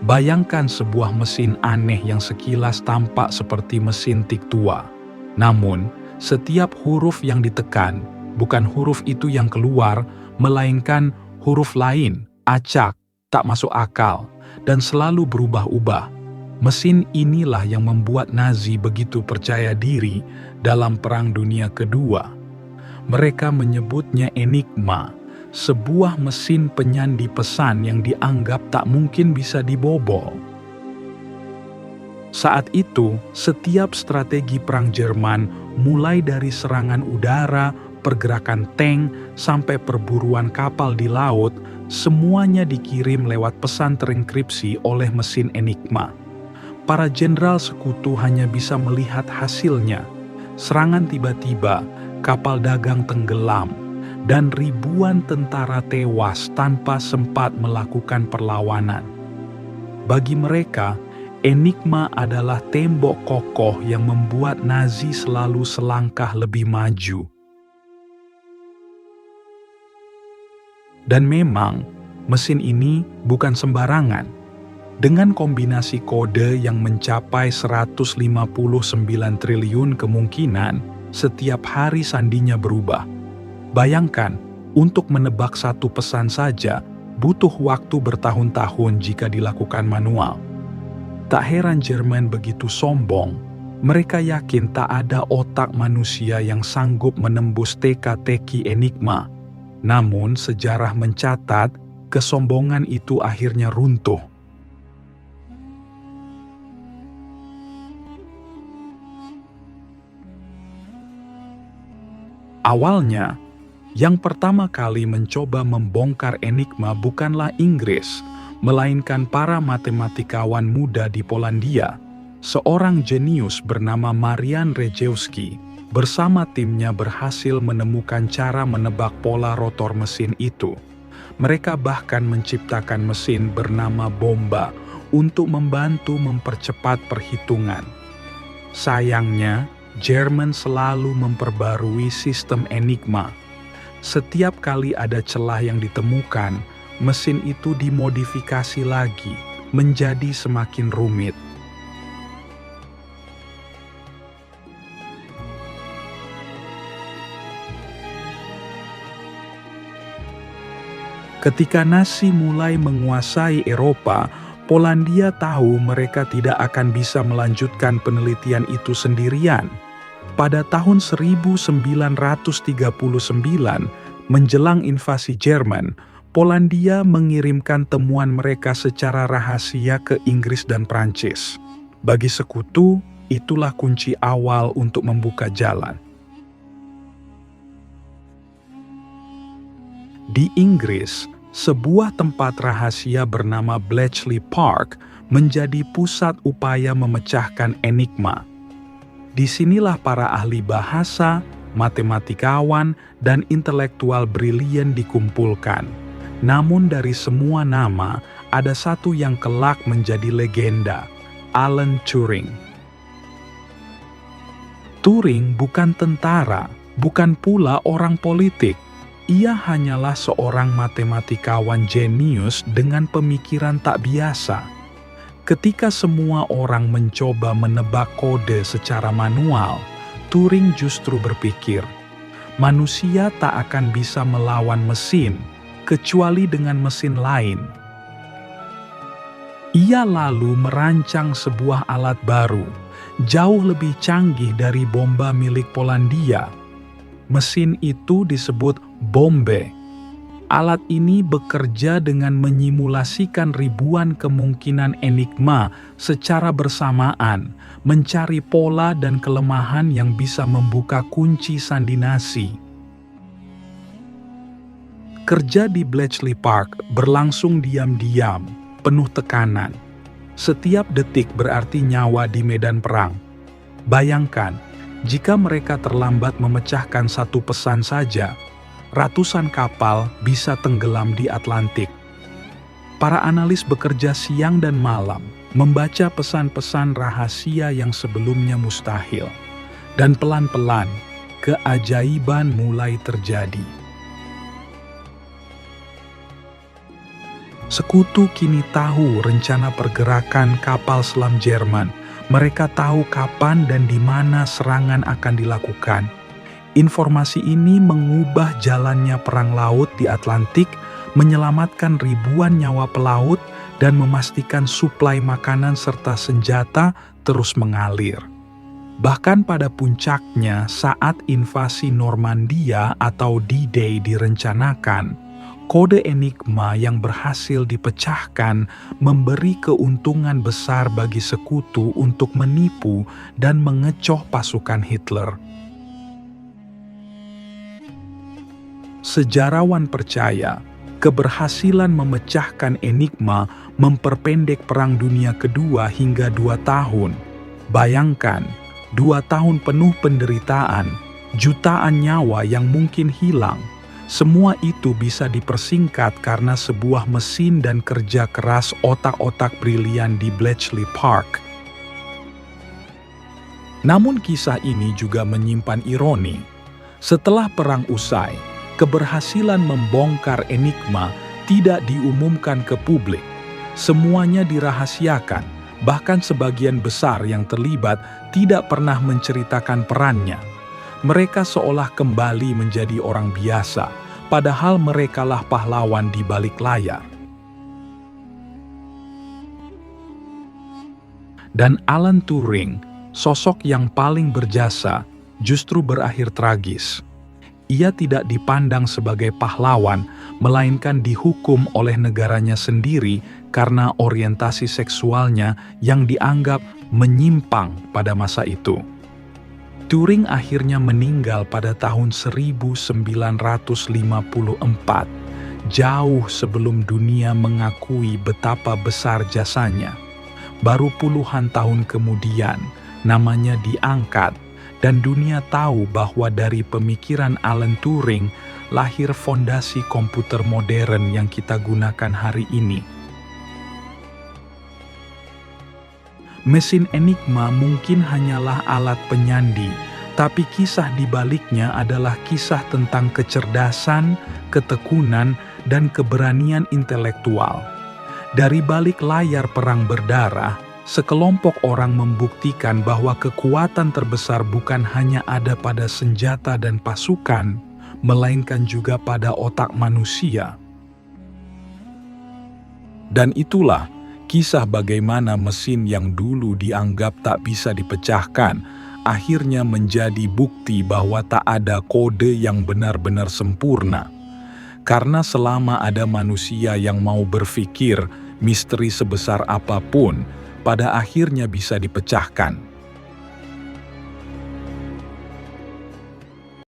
Bayangkan sebuah mesin aneh yang sekilas tampak seperti mesin tik tua. Namun, setiap huruf yang ditekan, bukan huruf itu yang keluar, melainkan huruf lain, acak, tak masuk akal, dan selalu berubah-ubah. Mesin inilah yang membuat Nazi begitu percaya diri dalam Perang Dunia Kedua. Mereka menyebutnya Enigma, sebuah mesin penyandi pesan yang dianggap tak mungkin bisa dibobol. Saat itu, setiap strategi perang Jerman, mulai dari serangan udara, pergerakan tank, sampai perburuan kapal di laut, semuanya dikirim lewat pesan terenkripsi oleh mesin Enigma. Para jenderal sekutu hanya bisa melihat hasilnya. Serangan tiba-tiba, kapal dagang tenggelam, dan ribuan tentara tewas tanpa sempat melakukan perlawanan. Bagi mereka, Enigma adalah tembok kokoh yang membuat Nazi selalu selangkah lebih maju. Dan memang, mesin ini bukan sembarangan. Dengan kombinasi kode yang mencapai 159 triliun kemungkinan, setiap hari sandinya berubah. Bayangkan, untuk menebak satu pesan saja, butuh waktu bertahun-tahun jika dilakukan manual. Tak heran Jerman begitu sombong. Mereka yakin tak ada otak manusia yang sanggup menembus teka-teki Enigma. Namun sejarah mencatat, kesombongan itu akhirnya runtuh. Awalnya, yang pertama kali mencoba membongkar Enigma bukanlah Inggris, melainkan para matematikawan muda di Polandia. Seorang jenius bernama Marian Rejewski bersama timnya berhasil menemukan cara menebak pola rotor mesin itu. Mereka bahkan menciptakan mesin bernama bomba untuk membantu mempercepat perhitungan. Sayangnya, Jerman selalu memperbarui sistem Enigma. Setiap kali ada celah yang ditemukan, mesin itu dimodifikasi lagi, menjadi semakin rumit. Ketika Nazi mulai menguasai Eropa, Polandia tahu mereka tidak akan bisa melanjutkan penelitian itu sendirian. Pada tahun 1939, menjelang invasi Jerman, Polandia mengirimkan temuan mereka secara rahasia ke Inggris dan Prancis. Bagi sekutu, itulah kunci awal untuk membuka jalan. Di Inggris, sebuah tempat rahasia bernama Bletchley Park menjadi pusat upaya memecahkan Enigma. Disinilah para ahli bahasa, matematikawan, dan intelektual brilian dikumpulkan. Namun dari semua nama, ada satu yang kelak menjadi legenda, Alan Turing. Turing bukan tentara, bukan pula orang politik. Ia hanyalah seorang matematikawan jenius dengan pemikiran tak biasa. Ketika semua orang mencoba menebak kode secara manual, Turing justru berpikir, manusia tak akan bisa melawan mesin, kecuali dengan mesin lain. Ia lalu merancang sebuah alat baru, jauh lebih canggih dari bomba milik Polandia. Mesin itu disebut bombe. Alat ini bekerja dengan menyimulasikan ribuan kemungkinan Enigma secara bersamaan, mencari pola dan kelemahan yang bisa membuka kunci sandi Nazi. Kerja di Bletchley Park berlangsung diam-diam, penuh tekanan. Setiap detik berarti nyawa di medan perang. Bayangkan, jika mereka terlambat memecahkan satu pesan saja, ratusan kapal bisa tenggelam di Atlantik. Para analis bekerja siang dan malam, membaca pesan-pesan rahasia yang sebelumnya mustahil. Dan pelan-pelan, keajaiban mulai terjadi. Sekutu kini tahu rencana pergerakan kapal selam Jerman. Mereka tahu kapan dan di mana serangan akan dilakukan. Informasi ini mengubah jalannya perang laut di Atlantik, menyelamatkan ribuan nyawa pelaut, dan memastikan suplai makanan serta senjata terus mengalir. Bahkan pada puncaknya saat invasi Normandia atau D-Day direncanakan, kode Enigma yang berhasil dipecahkan memberi keuntungan besar bagi sekutu untuk menipu dan mengecoh pasukan Hitler. Sejarawan percaya, keberhasilan memecahkan Enigma memperpendek Perang Dunia Kedua hingga 2 tahun. Bayangkan, 2 tahun penuh penderitaan, jutaan nyawa yang mungkin hilang. Semua itu bisa dipersingkat karena sebuah mesin dan kerja keras otak-otak brilian di Bletchley Park. Namun kisah ini juga menyimpan ironi. Setelah perang usai, keberhasilan membongkar Enigma tidak diumumkan ke publik. Semuanya dirahasiakan, bahkan sebagian besar yang terlibat tidak pernah menceritakan perannya. Mereka seolah kembali menjadi orang biasa, padahal merekalah pahlawan di balik layar. Dan Alan Turing, sosok yang paling berjasa, justru berakhir tragis. Ia tidak dipandang sebagai pahlawan, melainkan dihukum oleh negaranya sendiri karena orientasi seksualnya yang dianggap menyimpang pada masa itu. Turing akhirnya meninggal pada tahun 1954, jauh sebelum dunia mengakui betapa besar jasanya. Baru puluhan tahun kemudian, namanya diangkat, dan dunia tahu bahwa dari pemikiran Alan Turing lahir fondasi komputer modern yang kita gunakan hari ini. Mesin Enigma mungkin hanyalah alat penyandi, tapi kisah di baliknya adalah kisah tentang kecerdasan, ketekunan, dan keberanian intelektual. Dari balik layar perang berdarah, sekelompok orang membuktikan bahwa kekuatan terbesar bukan hanya ada pada senjata dan pasukan, melainkan juga pada otak manusia. Dan itulah kisah bagaimana mesin yang dulu dianggap tak bisa dipecahkan, akhirnya menjadi bukti bahwa tak ada kode yang benar-benar sempurna. Karena selama ada manusia yang mau berpikir, misteri sebesar apapun pada akhirnya bisa dipecahkan.